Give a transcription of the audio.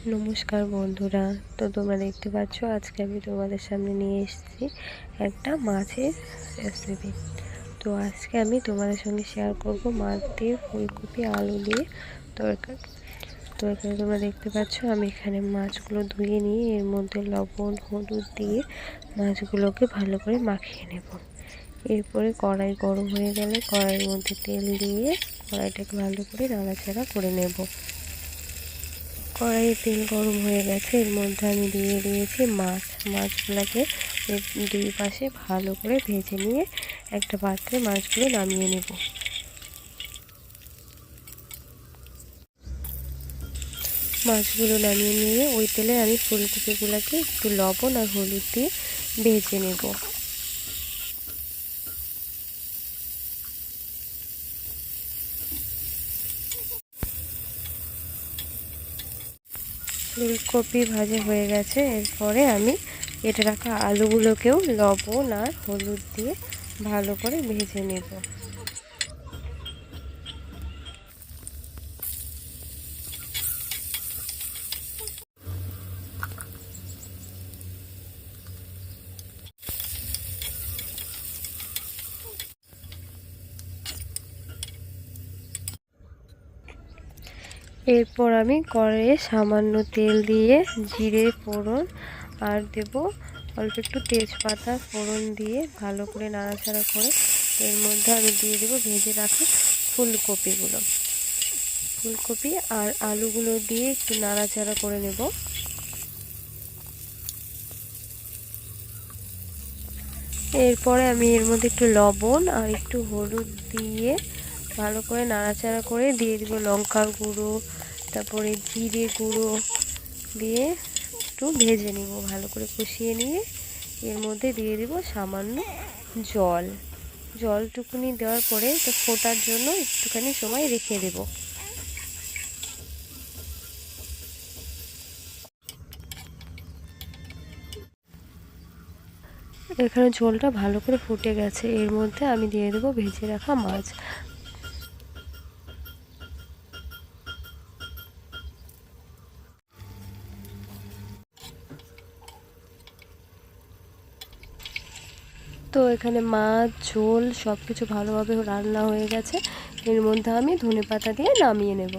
নমস্কার বন্ধুরা। তো তোমরা দেখতে পাচ্ছ আজকে আমি তোমাদের সামনে নিয়ে এসেছি একটা মাছের রেসিপি। তো আজকে আমি তোমাদের সঙ্গে শেয়ার করব মাছ দিয়ে ফুলকপি আলু দিয়ে তরকারি। তো এখানে তোমরা দেখতে পাচ্ছ আমি এখানে মাছগুলো ধুয়ে নিয়ে এর মধ্যে লবণ হলুদ দিয়ে মাছগুলোকে ভালো করে মাখিয়ে নেব। এরপরে কড়াই গরম হয়ে গেলে কড়াইয়ের মধ্যে তেল দিয়ে কড়াইটাকে ভালো করে নাড়াচাড়া করে নেব। কড়াইয়ে তেল গরম হয়ে গেছে, এর মধ্যে আমি দিয়ে দিয়েছি মাছগুলোকে দুই পাশে ভালো করে ভেজে নিয়ে একটা পাত্রে মাছগুলো নামিয়ে নেব। মাছগুলো নামিয়ে নিয়ে ওই তেলে আমি ফুলকপিগুলোকে একটু লবণ আর হলুদ দিয়ে ভেজে নেব। ফুলকপি ভাজা হয়ে গেছে, এরপরে আমি কেটে রাখা আলুগুলোকেও লবণ আর হলুদ দিয়ে ভালো করে ভেজে নেব। এরপর আমি কড়াইয়ে সামান্য তেল দিয়ে জিরে ফোড়ন আর দেব অল্প একটু তেজপাতা ফোড়ন দিয়ে ভালো করে নাড়াচাড়া করে এর মধ্যে আমি দিয়ে দেবো ভেজে রাখা ফুলকপি আর আলুগুলো দিয়ে একটু নাড়াচাড়া করে নেব। এরপরে আমি এর মধ্যে একটু লবণ আর একটু হলুদ দিয়ে ভালো করে নাড়াচাড়া করে দিয়ে দেবো লঙ্কার গুঁড়ো, তারপরে জিরে গুঁড়ো দিয়ে একটু ভেজে নিব। ভালো করে কষিয়ে নিয়ে এর মধ্যে দিয়ে দেব সামান্য জলটুকুনি দেওয়ার পরে তো ফোটার জন্য একটুখানি সময় রেখে দেব। এখানে ঝোলটা ভালো করে ফুটে গেছে, এর মধ্যে আমি দিয়ে দেবো ভেজে রাখা মাছ। তো এখানে মাছ ঝোল সব কিছু ভালোভাবে রান্না হয়ে গেছে, এর মধ্যে আমি ধনেপাতা দিয়ে নামিয়ে নেব।